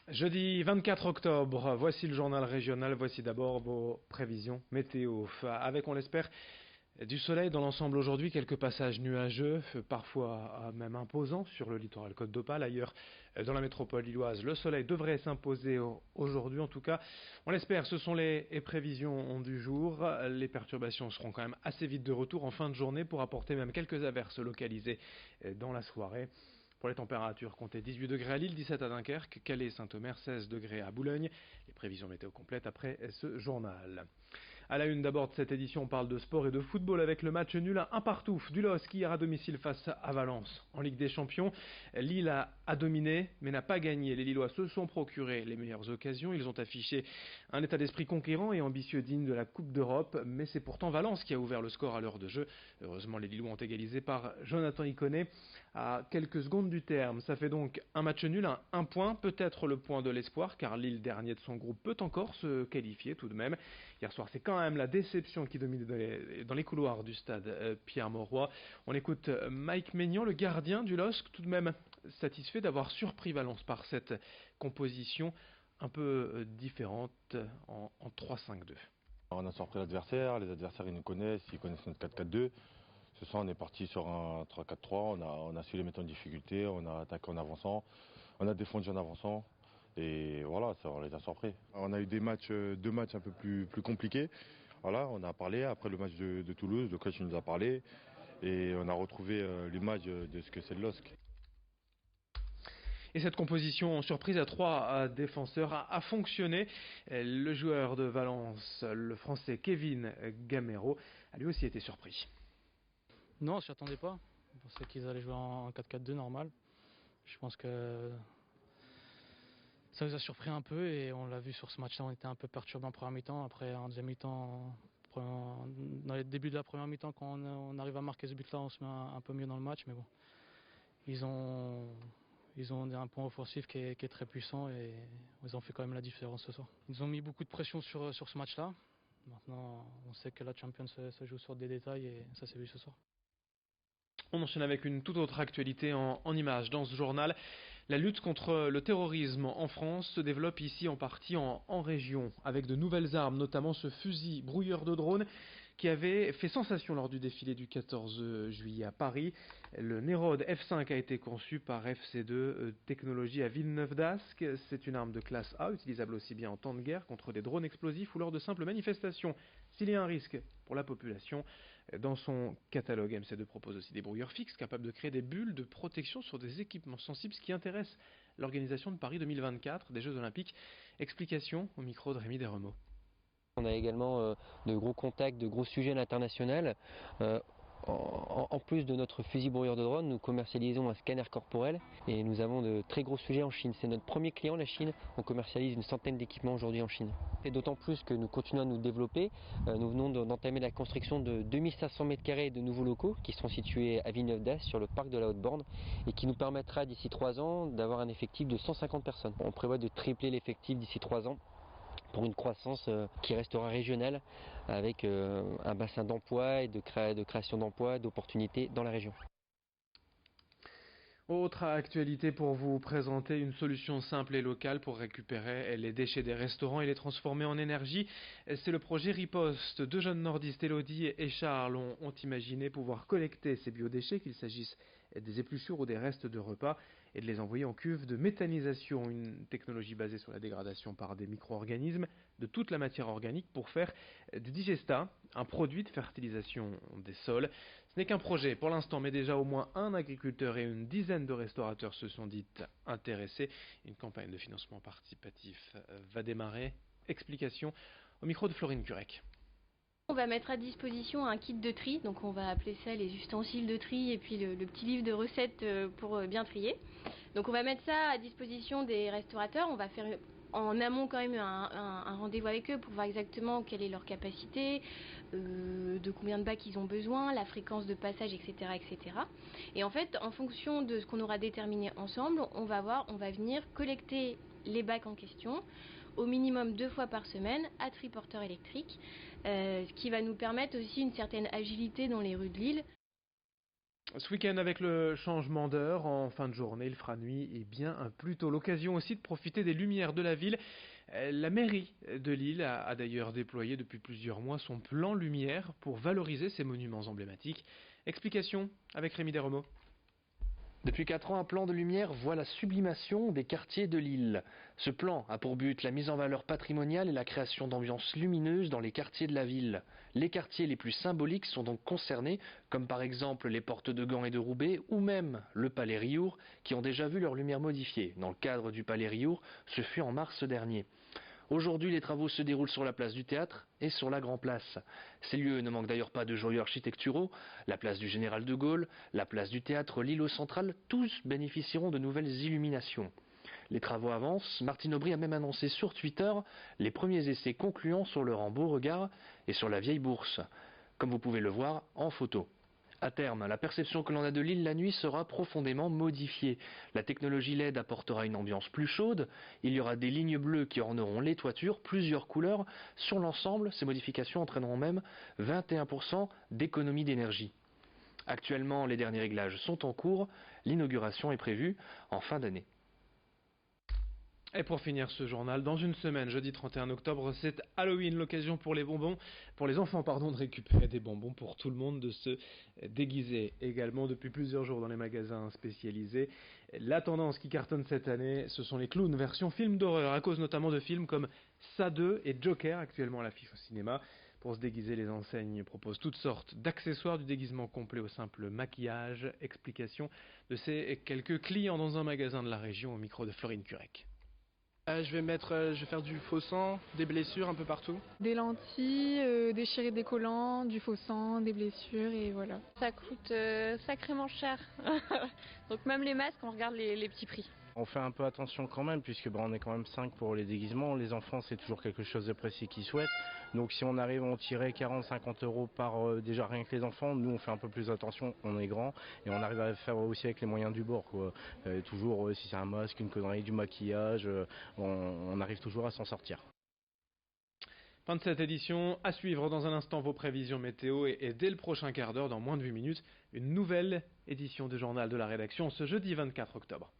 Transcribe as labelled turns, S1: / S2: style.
S1: Jeudi 24 octobre, voici le journal régional, voici d'abord vos prévisions météo. Avec, on l'espère, du soleil dans l'ensemble aujourd'hui, quelques passages nuageux, parfois même imposants sur le littoral Côte d'Opale. Ailleurs, dans la métropole lilloise, le soleil devrait s'imposer aujourd'hui. En tout cas, on l'espère, ce sont les prévisions du jour. Les perturbations seront quand même assez vite de retour en fin de journée pour apporter même quelques averses localisées dans la soirée. Pour les températures, comptez 18 degrés à Lille, 17 à Dunkerque, Calais, Saint-Omer, 16 degrés à Boulogne. Les prévisions météo complètes après ce journal. À la une d'abord de cette édition, on parle de sport et de football avec le match nul à 1 partout du LOSC hier à domicile face à Valence. En Ligue des Champions, Lille a dominé mais n'a pas gagné. Les Lillois se sont procurés les meilleures occasions. Ils ont affiché un état d'esprit conquérant et ambitieux digne de la Coupe d'Europe. Mais c'est pourtant Valence qui a ouvert le score à l'heure de jeu. Heureusement, les Lillois ont égalisé par Jonathan Iconé à quelques secondes du terme. Ça fait donc un match nul à 1 point, peut-être le point de l'espoir car Lille, dernier de son groupe, peut encore se qualifier tout de même. Hier soir, c'est quand même la déception qui domine dans les couloirs du stade Pierre-Mauroy. On écoute Mike Maignan, le gardien du LOSC, tout de même satisfait d'avoir surpris Valence par cette composition un peu différente en 3-5-2.
S2: On a surpris l'adversaire, les adversaires ils nous connaissent, ils connaissent notre 4-4-2. Ce soir on est parti sur un 3-4-3, on a su les mettre en difficulté, on a attaqué en avançant, on a défendu en avançant. Et voilà, ça, on les a surpris. On a eu deux matchs un peu plus compliqués. Voilà, on a parlé après le match de Toulouse, le coach nous a parlé et on a retrouvé l'image de ce que c'est le LOSC.
S1: Et cette composition surprise à 3 défenseurs a fonctionné. Le joueur de Valence, le français Kevin Gamero, a lui aussi été surpris.
S3: Non, on s'y attendait pas. Je pensais qu'ils allaient jouer en 4-4-2 normal. Je pense que ça nous a surpris un peu et on l'a vu sur ce match-là, on était un peu perturbé en première mi-temps. Après, en deuxième mi-temps, dans les débuts de la première mi-temps, quand on arrive à marquer ce but-là, on se met un peu mieux dans le match. Mais bon, ils ont un point offensif qui est très puissant et ils ont fait quand même la différence ce soir. Ils ont mis beaucoup de pression sur ce match-là. Maintenant, on sait que la Champions se joue sur des détails et ça s'est vu ce soir.
S1: On enchaîne avec une toute autre actualité en images dans ce journal. La lutte contre le terrorisme en France se développe ici en partie en région, avec de nouvelles armes, notamment ce fusil brouilleur de drone qui avait fait sensation lors du défilé du 14 juillet à Paris. Le Nérode F5 a été conçu par FC2 Technologies à Villeneuve-d'Ascq. C'est une arme de classe A, utilisable aussi bien en temps de guerre contre des drones explosifs ou lors de simples manifestations. S'il y a un risque pour la population, dans son catalogue, MC2 propose aussi des brouilleurs fixes capables de créer des bulles de protection sur des équipements sensibles, ce qui intéresse l'organisation de Paris 2024, des Jeux Olympiques. Explication au micro de Rémi Desremeaux.
S4: On a également de gros contacts, de gros sujets à l'international. En plus de notre fusil brouilleur de drone, nous commercialisons un scanner corporel et nous avons de très gros sujets en Chine. C'est notre premier client, la Chine. On commercialise une centaine d'équipements aujourd'hui en Chine. Et d'autant plus que nous continuons à nous développer. Nous venons d'entamer la construction de 2500 m² de nouveaux locaux qui seront situés à Villeneuve-d'Ascq sur le parc de la Haute-Borne et qui nous permettra d'ici 3 ans d'avoir un effectif de 150 personnes. On prévoit de tripler l'effectif d'ici 3 ans. Pour une croissance qui restera régionale avec un bassin d'emploi et de création d'emplois, d'opportunités dans la région.
S1: Autre actualité pour vous présenter une solution simple et locale pour récupérer les déchets des restaurants et les transformer en énergie. C'est le projet Riposte. Deux jeunes nordistes, Elodie et Charles, ont imaginé pouvoir collecter ces biodéchets, qu'il s'agisse des épluchures ou des restes de repas, et de les envoyer en cuve de méthanisation, une technologie basée sur la dégradation par des micro-organismes de toute la matière organique pour faire du digestat, un produit de fertilisation des sols. Ce n'est qu'un projet pour l'instant, mais déjà au moins un agriculteur et une dizaine de restaurateurs se sont dit intéressés. Une campagne de financement participatif va démarrer. Explication au micro de Florine Curec.
S5: On va mettre à disposition un kit de tri, donc on va appeler ça les ustensiles de tri et puis le petit livre de recettes pour bien trier. Donc on va mettre ça à disposition des restaurateurs, on va faire en amont quand même un rendez-vous avec eux pour voir exactement quelle est leur capacité, de combien de bacs ils ont besoin, la fréquence de passage, etc., etc. Et en fait, en fonction de ce qu'on aura déterminé ensemble, on va venir collecter les bacs en question, au minimum 2 fois par semaine à triporteur électrique, ce qui va nous permettre aussi une certaine agilité dans les rues de Lille.
S1: Ce week-end, avec le changement d'heure, en fin de journée, il fera nuit et bien plus tôt. L'occasion aussi de profiter des lumières de la ville. La mairie de Lille a d'ailleurs déployé depuis plusieurs mois son plan lumière pour valoriser ces monuments emblématiques. Explication avec Rémi Desremeaux.
S6: Depuis 4 ans, un plan de lumière voit la sublimation des quartiers de Lille. Ce plan a pour but la mise en valeur patrimoniale et la création d'ambiances lumineuses dans les quartiers de la ville. Les quartiers les plus symboliques sont donc concernés, comme par exemple les portes de Gand et de Roubaix, ou même le Palais Riour, qui ont déjà vu leur lumière modifiée. Dans le cadre du Palais Riour, ce fut en mars dernier. Aujourd'hui, les travaux se déroulent sur la place du Théâtre et sur la Grand Place. Ces lieux ne manquent d'ailleurs pas de joyaux architecturaux. La place du Général de Gaulle, la place du Théâtre, l'îlot central, tous bénéficieront de nouvelles illuminations. Les travaux avancent. Martine Aubry a même annoncé sur Twitter les premiers essais concluants sur le rang Beauregard et sur la vieille bourse, comme vous pouvez le voir en photo. À terme, la perception que l'on a de Lille la nuit sera profondément modifiée. La technologie LED apportera une ambiance plus chaude, il y aura des lignes bleues qui orneront les toitures, plusieurs couleurs. Sur l'ensemble, ces modifications entraîneront même 21% d'économie d'énergie. Actuellement, les derniers réglages sont en cours, l'inauguration est prévue en fin d'année.
S1: Et pour finir ce journal, dans une semaine, jeudi 31 octobre, c'est Halloween, l'occasion pour les enfants de récupérer des bonbons, pour tout le monde de se déguiser également depuis plusieurs jours dans les magasins spécialisés. La tendance qui cartonne cette année, ce sont les clowns version film d'horreur, à cause notamment de films comme Ça 2 et Joker, actuellement à l'affiche au cinéma. Pour se déguiser, les enseignes proposent toutes sortes d'accessoires, du déguisement complet au simple maquillage. Explication de ces quelques clients dans un magasin de la région au micro de Florine Curec.
S7: Je vais faire du faux sang, des blessures un peu partout.
S8: Des lentilles, déchirer des collants, du faux sang, des blessures et voilà.
S9: Ça coûte sacrément cher. Donc même les masques, on regarde les petits prix.
S7: On fait un peu attention quand même puisque on est quand même 5 pour les déguisements. Les enfants c'est toujours quelque chose de précis qu'ils souhaitent. Donc si on arrive à en tirer 40-50 euros par déjà rien que les enfants, nous on fait un peu plus attention, on est grand et on arrive à faire aussi avec les moyens du bord, quoi. Toujours si c'est un masque, une connerie, du maquillage, on arrive toujours à s'en sortir.
S1: Fin de cette édition, à suivre dans un instant vos prévisions météo et dès le prochain quart d'heure, dans moins de 8 minutes, une nouvelle édition du journal de la rédaction ce jeudi 24 octobre.